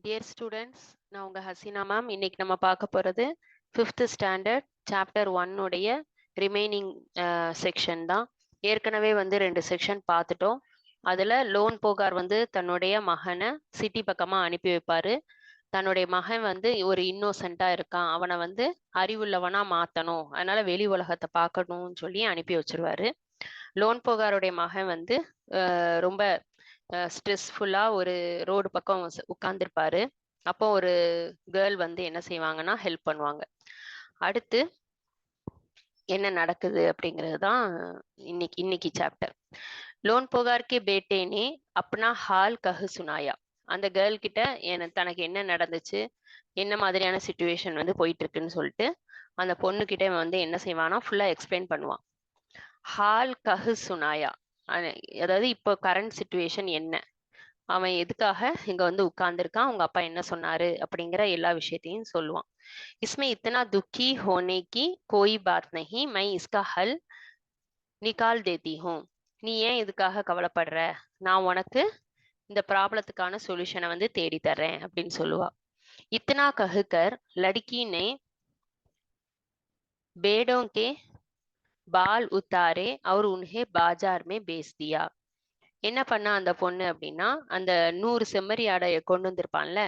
Dear students, நான் உங்கள் Hasina ma'am. இன்னைக்கு நம்ம பார்க்க போகிறது 5th ஸ்டாண்டர்ட் சாப்டர் 1 உடைய ரிமைனிங் செக்ஷன் தான். ஏற்கனவே வந்து 2 செக்ஷன் பார்த்துட்டோம். அதில் லோன் போகார் வந்து தன்னுடைய மகனை சிட்டி பக்கமாக அனுப்பி வைப்பார். தன்னுடைய மகன் வந்து ஒரு இன்னோசென்ட்டாக இருக்கான், அவனை வந்து அறிவுள்ளவனாக மாற்றணும், அதனால் வெளி உலகத்தை பார்க்கணும்னு சொல்லி அனுப்பி வச்சிருவாரு. லோன் போகாருடைய மகன் வந்து ரொம்ப ஸ்ட்ரெஸ்ஃபுல்லா ஒரு ரோடு பக்கம் உட்கார்ந்துருப்பாரு. அப்போ ஒரு கேர்ள் வந்து என்ன செய்வாங்கன்னா ஹெல்ப் பண்ணுவாங்க. அடுத்து என்ன நடக்குது அப்படிங்கிறது தான் இன்னைக்கு சாப்டர். லோன் போகார் கே பேட்டே நே அப்னா ஹால் கஹு சுனாயா. அந்த கேர்ள் கிட்ட தனக்கு என்ன நடந்துச்சு, என்ன மாதிரியான சுச்சுவேஷன் வந்து போயிட்டு இருக்குன்னு சொல்லிட்டு அந்த பொண்ணு கிட்ட வந்து என்ன செய்வானா ஃபுல்லா எக்ஸ்பிளைன் பண்ணுவான். ஹால் கஹு சுனாயா, அதாவது இப்போ கரண்ட் சுச்சுவேஷன் என்ன, அவன் எதுக்காக இங்க வந்து உட்கார்ந்துருக்கான், அவங்க அப்பா என்ன சொன்னாரு அப்படிங்கிற எல்லா விஷயத்தையும் சொல்லுவான். इसमें इतना दुखी होने की कोई बात नहीं, मैं इसका हल निकाल देती हूँ. நீ ஏன் இதுக்காக கவலைப்படுற, நான் உனக்கு இந்த ப்ராப்ளத்துக்கான சொல்யூஷனை வந்து தேடி தர்றேன் அப்படின்னு சொல்லுவா. इतना कहकर लड़की ने बेड़ों के बाल उतारे और उन्हें बाजार में बेच दिया. என்ன பண்ணா அந்த பொண்ணு அப்படின்னா, அந்த 100 செம்மறி ஆடைய கொண்டு வந்திருப்பான்ல,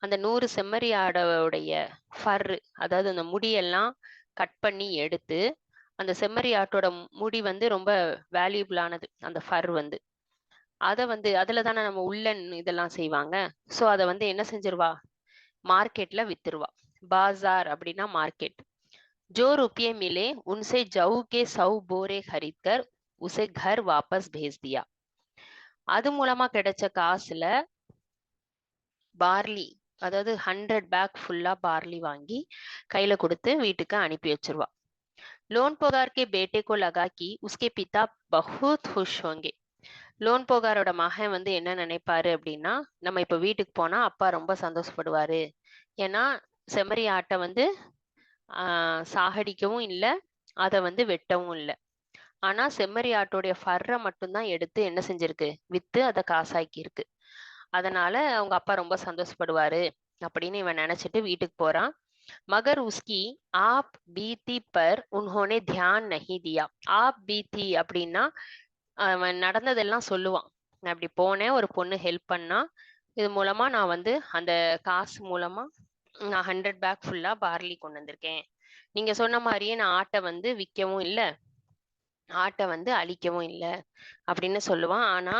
அந்த 100 செம்மறி ஆடோடைய ஃபர், அதாவது அந்த முடியெல்லாம் கட் பண்ணி எடுத்து, அந்த செம்மறி ஆட்டோட முடி வந்து ரொம்ப வேல்யூபிளானது அந்த ஃபர் வந்து, அதை வந்து அதில் தானே நம்ம உள்ளன் இதெல்லாம் செய்வாங்க. ஸோ அதை வந்து என்ன செஞ்சிருவா, மார்க்கெட்ல வித்துருவா. பாசார் அப்படின்னா மார்க்கெட். जो रुपये मिले उनसे जऊ के 100 बोरे खरीद कर उसे घर वापस भेज दिया. அது மூலமா கிடைச்ச காசுல பார்லி, அதாவது 100 பேக் ஃபுல்லா பார்லி வாங்கி கையில கொடுத்து வீட்டுக்கு அனுப்பி வச்சிருவா. लोन पोगार के बेटे को लगा कि उसके पिता बहुत खुश होंगे. லோன் போகாரோட மகன் வந்து என்ன நினைப்பாரு அப்படின்னா, நம்ம இப்ப வீட்டுக்கு போனா அப்பா ரொம்ப சந்தோஷப்படுவாரு. ஏன்னா செம்மறி ஆட்டை வந்து சாகடிக்கவும் இல்லை, அதை வந்து வெட்டவும் இல்லை. ஆனா செம்மறி ஆட்டோடைய ஃபர்ரை மட்டும்தான் எடுத்து என்ன செஞ்சிருக்கு, வித்து அதை காசாக்கி இருக்கு. அதனால அவங்க அப்பா ரொம்ப சந்தோஷப்படுவாரு அப்படின்னு இவன் நினைச்சிட்டு வீட்டுக்கு போறான். மகர் உஸ்கி ஆப் பீத்தி பர் உன்ஹோனே தியான் நஹி தியா. ஆப் பீத்தி அப்படின்னா அவன் நடந்ததெல்லாம் சொல்லுவான். நான் இப்படி போனேன், ஒரு பொண்ணு ஹெல்ப் பண்ணா, இது மூலமா நான் வந்து அந்த காசு மூலமா நான் 100 பேக் ஃபுல்லா பார்லி கொண்டு வந்திருக்கேன். நீங்க சொன்ன மாதிரியே நான் ஆட்டை வந்து விற்கவும் இல்லை, ஆட்டை வந்து அழிக்கவும் இல்லை அப்படின்னு சொல்லுவான். ஆனா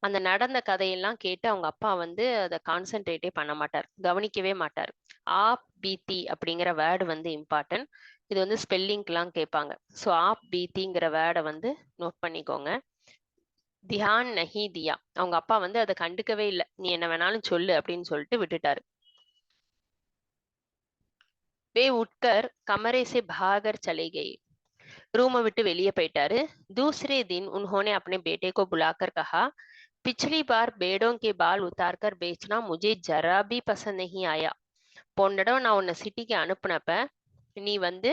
அந்த நடந்த கதையெல்லாம் கேட்டு அவங்க அப்பா வந்து அதை கான்சென்ட்ரேட்டே பண்ண மாட்டார், கவனிக்கவே மாட்டார். ஆப் பீத்தி அப்படிங்கிற வேர்டு வந்து இம்பார்ட்டன்ட். இது வந்து ஸ்பெல்லிங்க்கெல்லாம் கேட்பாங்க. ஸோ ஆப் பீத்திங்கிற வேர்டை வந்து நோட் பண்ணிக்கோங்க. தியான் நஹி தியா, அவங்க அப்பா வந்து அதை கண்டுக்கவே இல்லை, நீ என்ன வேணாலும் சொல்லு அப்படின்னு சொல்லிட்டு விட்டுட்டாரு. வே உட்கர் கமரே से भागकर चले गए. रूम விட்டு வெளியே போயிட்டாரு. दूसरे दिन उन्होंने अपने बेटे को बुलाकर कहा, पिछली बार बेड़ों के बाल उतारकर बेचना मुझे जरा भी पसंद नहीं आया. போன தடவை நான் உன்னை சிட்டிக்கு அனுப்புனப்ப நீ வந்து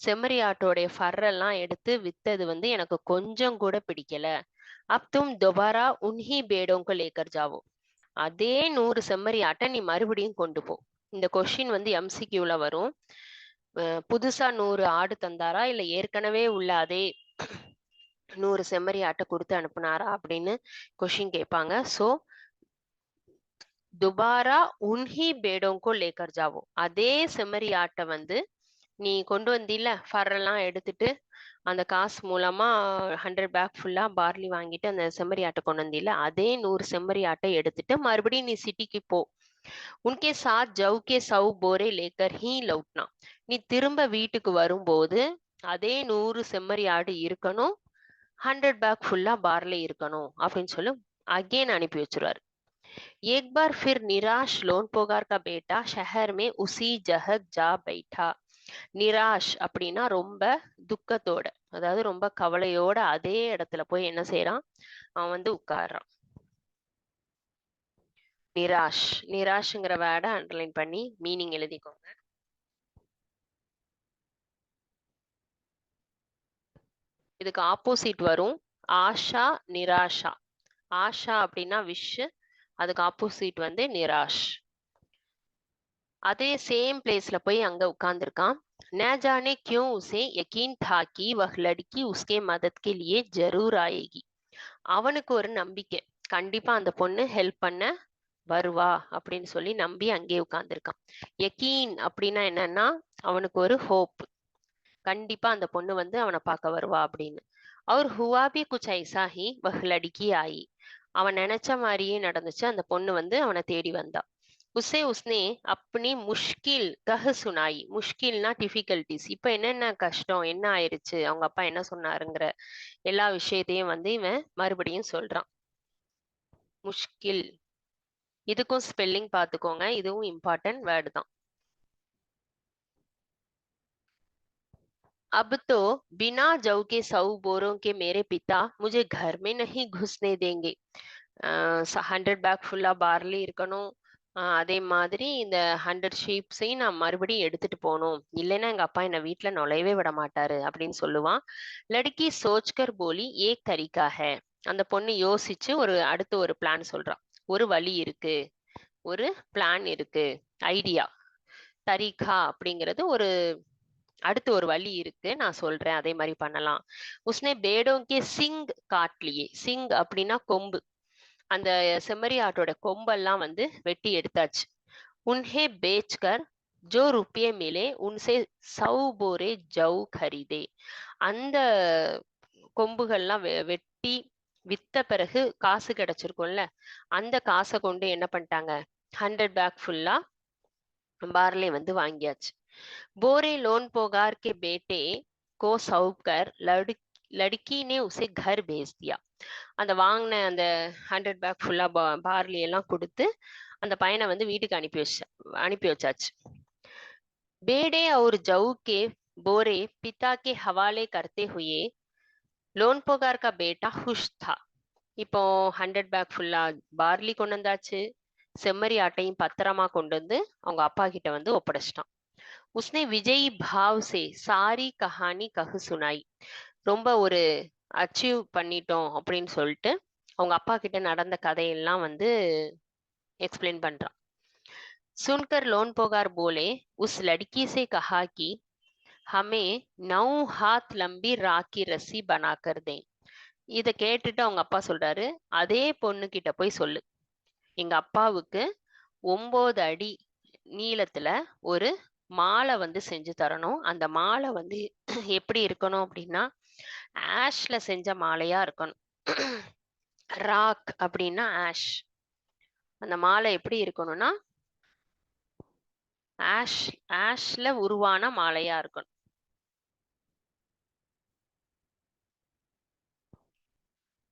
செம்மறி ஆட்டோடைய ஃபர்ரெல்லாம் எடுத்து வித்தது வந்து எனக்கு கொஞ்சம் கூட பிடிக்கல. அப் தும் துபாரா உன்ஹி பேடோங்க லேக்கர் ஜாவோ. அதே 100 செம்மறி ஆட்டை நீ மறுபடியும் கொண்டு போ. இந்த கொஸ்டின் வந்து எம்சிக்யூல வரும். புதுசா 100 ஆடு தந்தாரா இல்ல ஏற்கனவே உள்ள அதே 100 செம்மறி ஆட்டை கொடுத்து அனுப்புனாரா அப்படின்னு கொஸ்டின் கேட்பாங்க. ஸோ துபாரா உன்ஹி பேடோங்கோ லேக்கர் ஜாவோ, அதே செம்மறி ஆட்டை வந்து நீ கொண்டு வந்தில, ஃபர்ரெல்லாம் எடுத்துட்டு அந்த காசு மூலமா 100 பேக் ஃபுல்லா பார்லி வாங்கிட்டு அந்த செம்மறி ஆட்டை கொண்டு வந்தில, அதே 100 செம்மறி ஆட்டை எடுத்துட்டு மறுபடியும் நீ சிட்டிக்கு போ. உன்கே சாத் ஜவு கே 100 போரே லேக்கர் ஹீ லவுட்னா. நீ திரும்ப வீட்டுக்கு வரும்போது அதே 100 செம்மறி ஆடு இருக்கணும், 100 பேக் ஃபுல்லா பார்லி இருக்கணும் அப்படின்னு சொல்லி அகெயின் அனுப்பி வச்சிருவாரு. एक बार फिर निराश लोन पोगार का बेटा शहर में उसी जगह जा बैठा. நிராஷ் அப்படின்னா ரொம்ப துக்கத்தோட, அதாவது ரொம்ப கவலையோட அதே இடத்துல போய் என்ன செய்யறான், அவன் வந்து உட்கார்றான். நிராஷ், நிராஷ்ங்கிற வேர்டை அண்டர்லைன் பண்ணி மீனிங் எழுதிக்கோங்க. இதுக்கு ஆப்போசிட் வரும் ஆஷா நிராஷா. ஆஷா அப்படின்னா விஷ், அதுக்கு ஆப்போசிட் வந்து நிராஷ். அதே சேம் பிளேஸ்ல போய் அங்க உட்கார்ந்துருக்கான். न जाने क्यों उसे यकीन था कि वह लड़की उसके मदद के लिए जरूर आएगी. அவனுக்கு ஒரு நம்பிக்கை, கண்டிப்பா அந்த பொண்ணு ஹெல்ப் பண்ண வருவா அப்படின்னு சொல்லி நம்பி அங்கேயே உட்கார்ந்துருக்கான். யகீன் அப்படின்னா என்னன்னா, அவனுக்கு ஒரு ஹோப், கண்டிப்பா அந்த பொண்ணு வந்து அவனை பார்க்க வருவா அப்படின்னு. और हुआ भी कुछ ऐसा ही वह लड़की आई. அவன் நினைச்ச மாதிரியே நடந்துச்சு. அந்த பொண்ணு வந்து அவனை தேடி வந்தா. உஸ்ஸே உஸ்னே அப்னி முஷ்கில் கஹ் சுனாயி. முஷ்கில்னா டிஃபிகல்டிஸ். இப்ப என்னென்ன கஷ்டம், என்ன ஆயிருச்சு, அவங்க அப்பா என்ன சொன்னாருங்கிற எல்லா விஷயத்தையும் வந்து இவன் மறுபடியும் சொல்றான். முஷ்கில், இதுக்கும் ஸ்பெல்லிங் பார்த்துக்கோங்க, இதுவும் இம்பார்ட்டன்ட் வேர்டு தான். अब तो बिना जौ के 100 बोरों के मेरे पिता मुझे घर में नहीं घुसने देंगे. 100 பேக் ஃபுல்லா பார்லி இருக்கணும். அதே மாதிரி இந்த 100 ஷீப்ஸையும் நான் மறுபடியும் எடுத்துட்டு போகணும், இல்லைன்னா எங்க அப்பா என்ன வீட்டுல நுழையவே விட மாட்டாரு அப்படின்னு சொல்லுவான். லடுக்கி சோச்கர் போலி ஏக் தரிகா ஹே. அந்த பொண்ணு யோசிச்சு அடுத்து ஒரு பிளான் சொல்றான். ஒரு வழி இருக்கு, ஒரு பிளான் இருக்கு, ஐடியா. தரிகா அப்படிங்கிறது அடுத்து ஒரு வழி இருக்கு, நான் சொல்றேன், அதே மாதிரி பண்ணலாம். உஸ்னே பேடோங்கே சிங் காட்லியே. சிங் அப்படின்னா கொம்பு. அந்த செம்மறி ஆட்டோட கொம்பெல்லாம் வந்து வெட்டி எடுத்தாச்சு. உன்ஹே பேச்கர் ஜோ ருப்பியே மிலே உன்சே 100 போரே ஜவ் கரிதே. அந்த கொம்புகள்லாம் வெட்டி வித்த பிறகு காசு கிடைச்சிருக்கும்ல, அந்த காசை கொண்டு என்ன பண்ணிட்டாங்க, 100 பேக் ஃபுல்லா பார்லே வந்து வாங்கியாச்சு. बोरे लोन पोगार के बेटे को सौंप कर लड़की ने उसे घर भेज दिया. அந்த வாங்கின அந்த 100 பேக் ஃபுல்லா பார்லி எல்லாம் கொடுத்து அந்த பையனை வந்து வீட்டுக்கு அனுப்பி வச்சாச்சு. बेड़े और जौ के बोरे पिता के हवाले करते हुए लोन पोगार का बेटा खुश था. இப்போ 100 பேக் ஃபுல்லா பார்லி கொண்டு வந்தாச்சு, செம்மறி ஆட்டையும் பத்திரமா கொண்டு வந்து அவங்க அப்பா கிட்ட வந்து ஒப்படைச்சிட்டான். உஸ்னே விஜய் பாவ் சே சாரி கஹானி கஹு சுனாய். ரொம்ப ஒரு அச்சீவ் பண்ணிட்டோம் அப்படின்னு சொல்லிட்டு அவங்க அப்பா கிட்ட நடந்த கதையெல்லாம் வந்து एक्सप्लेन பண்றான். सुनकर लोन पोगार बोले उस लड़की से कहा कि हमें 9 हाथ लंबी राख की रस्सी बनाकर दें. இத கேட்டுட்டு அவங்க அப்பா சொல்றாரு, அதே பொண்ணு கிட்ட போய் சொல்லு, எங்க அப்பாவுக்கு 9 அடி நீளத்துல ஒரு மாலை வந்து செஞ்சு தரணும். அந்த மாலை வந்து எப்படி இருக்கணும் அப்படின்னா, ஆஷ்ல செஞ்ச மாலையா இருக்கணும். ராக் அப்படின்னா ஆஷ். அந்த மாலை எப்படி இருக்கணும்னா ஆஷ்ல உருவான மாலையா இருக்கணும்.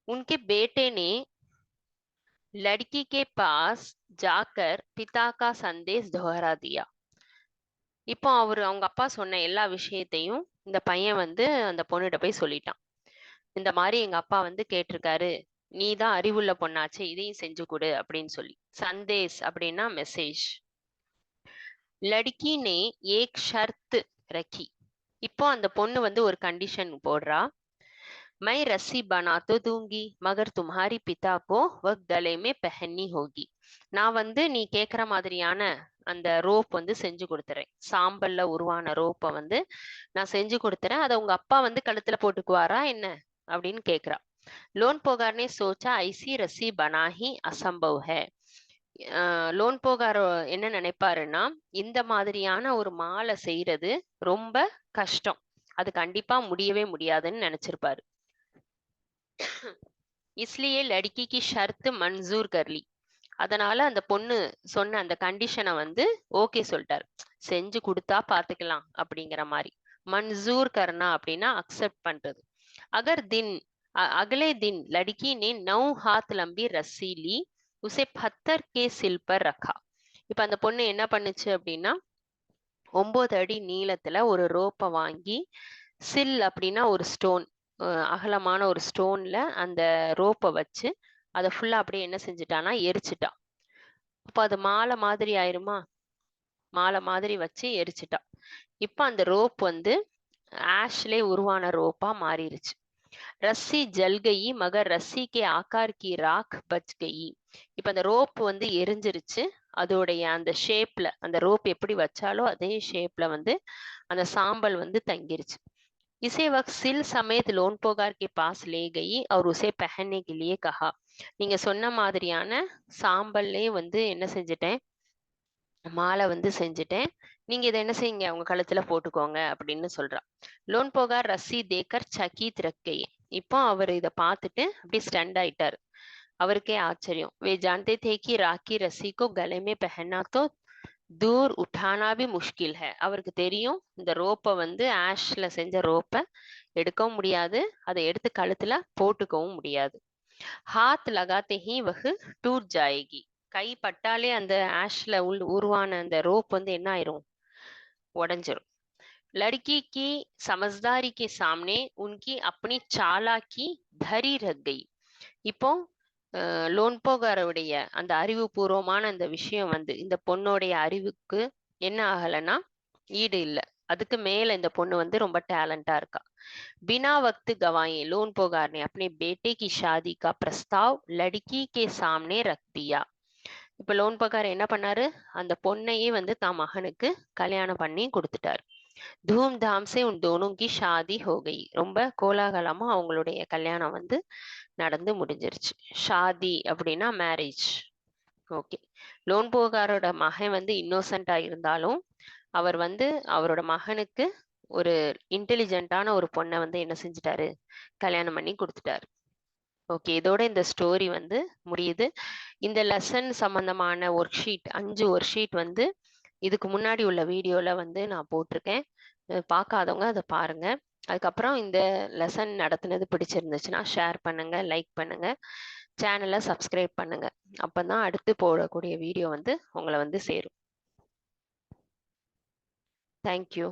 उनके बेटे ने लड़की के पास जाकर पिता का संदेश दोहरा दिया. இப்போ அவங்க அப்பா சொன்ன எல்லா விஷயத்தையும் இந்த பையன் வந்து அந்த பொண்ணுகிட்ட போய் சொல்லிட்டான். இந்த மாதிரி எங்க அப்பா வந்து கேட்டிருக்காரு, நீ தான் அறிவுள்ள பொண்ணாச்சு, இதையும் செஞ்சு கொடு அப்படின்னு சொல்லி. சந்தேஷ் அப்படின்னா மெசேஜ். லடுக்கி நே ஏக் ஷர்த் ரக்கி. இப்போ அந்த பொண்ணு வந்து ஒரு கண்டிஷன் போடுறா. மை ரஸ்ஸி பனா தோ தூங்கி மகர் தும்ஹாரி பிதா கோ வக் கலே மே பெஹன்னி ஹோகி. நான் வந்து நீ கேக்குற மாதிரியான அந்த ரோப் வந்து செஞ்சு கொடுத்துறேன். சாம்பல்ல உருவான ரோப்பை வந்து நான் செஞ்சு கொடுத்துறேன். அதை உங்க அப்பா வந்து கழுத்துல போட்டுக்குவாரா என்ன அப்படின்னு கேக்குறா. லோன் போகார்னே சோச்சா ஐசி ரஸ்ஸி பனாஹி அசம்பவ் ஹே. லோன் போகார என்ன நினைப்பாருன்னா, இந்த மாதிரியான ஒரு மாலை செய்யறது ரொம்ப கஷ்டம், அது கண்டிப்பா முடியவே முடியாதுன்னு நினைச்சிருப்பாரு. இஸ்லியே லடுக்கிக்கு ஷர்த் மன்சூர் கர்லி. அதனால அந்த பொண்ணு சொன்ன அந்த கண்டிஷனை வந்து ஓகே சொல்லிட்டாரு. செஞ்சு கொடுத்தா பாத்துக்கலாம் அப்படிங்கிற மாதிரி. மன்சூர் கர்னா அப்படின்னா அக்செப்ட் பண்றது. அகர் தின் அகலே தின் லடுக்கி நே 9 हाथ लंबी रस्सी ली उसे पत्थर के सिल पर रखा. இப்ப அந்த பொண்ணு என்ன பண்ணுச்சு அப்படின்னா, 9 அடி நீளத்துல ஒரு ரோப்பை வாங்கி, சில் அப்படின்னா ஒரு ஸ்டோன், அகலமான ஒரு ஸ்டோன்ல அந்த ரோப்பை வச்சு அதை ஃபுல்லா அப்படியே என்ன செஞ்சுட்டானா எரிச்சிட்டா. அப்ப அது மாலை மாதிரி ஆயிருமா, மாலை மாதிரி வச்சு எரிச்சிட்டா. இப்ப அந்த ரோப் வந்து ஆஷ்லே உருவான ரோப்பா மாறிடுச்சு. ரஸ்ஸி ஜல் கயி மகர் ரஸ்ஸி கே ஆக்கார் கி ராக் பச் கயி. இப்ப அந்த ரோப் வந்து எரிஞ்சிருச்சு, அதோடைய அந்த ஷேப்ல அந்த ரோப் எப்படி வச்சாலோ அதே ஷேப்ல வந்து அந்த சாம்பல் வந்து தங்கிருச்சு. इसे वक्त सिल समेत लोन पोगार के पास ले गई और उसे पहनने के लिए कहा. நீங்க சொன்ன மாதிரியான சாம்பல்லே வந்து என்ன செஞ்சுட்டேன், மாலை வந்து செஞ்சுட்டேன். நீங்க இத என்ன செய்யுங்க, உங்க கழுத்துல போட்டுக்கோங்க அப்படின்னு சொல்றா. லோன் போகார் ரஸ்ஸி தேக்கர் சகீத் ரக்கை. இப்போ அவர் இத பார்த்துட்டு அப்படியே ஸ்டண்ட் ஆயிட்டாரு. அவருக்கே ஆச்சரியம். वे जानते थे कि राखी रस्सी को गले में पहनना तो दूर उठाना भी मुश्किल है. அவருக்கு தெரியும் இந்த ரோப்ப வந்து ஆஷ்ல செஞ்ச ரோப்ப எடுக்கவும் முடியாது, அதை எடுத்து கழுத்துல போட்டுக்கவும் முடியாது. हाथ लगाते ही वह टूट जाएगी. கை பட்டாலே அந்த ஆஷ்ல உருவான அந்த ரோப் வந்து என்ன ஆயிரும், உடைஞ்சிரும். लड़की की समझदारी के सामने उनकी अपनी चालाकी धरी रह गई. இப்போ லோன் போகாருடைய அந்த அறிவுபூர்வமான அந்த விஷயம் வந்து இந்த பொண்ணோடைய அறிவுக்கு என்ன ஆகலைன்னா ஈடு இல்லை. அதுக்கு மேல இந்த பொண்ணு வந்து ரொம்ப டேலண்டா இருக்கா. बिना वक्त गवाए लोन पोगार ने अपने बेटे की शादी का प्रस्ताव लड़की के सामने रख दिया. இப்ப லோன் பகார் என்ன பண்ணாரு, அந்த பொண்ணையே வந்து தான் மகனுக்கு கல்யாணம் பண்ணி கொடுத்துட்டாரு. தூம் தாம் சே உன் தோனும் கி ஷாதி ஹோ கயி. ரொம்ப கோலாகலமா அவங்களுடைய கல்யாணம் வந்து நடந்து முடிஞ்சிருச்சு. ஷாதி அப்படின்னா மேரேஜ். ஓகே. லோன் போகாரோட மகன் வந்து இன்னோசென்டா இருந்தாலும் அவர் வந்து அவரோட மகனுக்கு ஒரு இன்டெலிஜென்ட்டான ஒரு பொண்ணை வந்து என்ன செஞ்சுட்டாரு, கல்யாணம் பண்ணி கொடுத்துட்டாரு. ஓகே, இதோட இந்த ஸ்டோரி வந்து முடியுது. இந்த லெசன் சம்பந்தமான ஒர்க் ஷீட் 5 ஒர்க் ஷீட் வந்து இதுக்கு முன்னாடி உள்ள வீடியோல வந்து நான் போட்டிருக்கேன். பார்க்காதவங்க அதை பாருங்க. அதுக்கப்புறம் இந்த லெசன் நடத்துனது பிடிச்சிருந்துச்சுன்னா ஷேர் பண்ணுங்க, லைக் பண்ணுங்க, சேனலை சப்ஸ்கிரைப் பண்ணுங்க. அப்பதான் அடுத்து போடக்கூடிய வீடியோ வந்து உங்களை வந்து சேரும். தேங்க்யூ.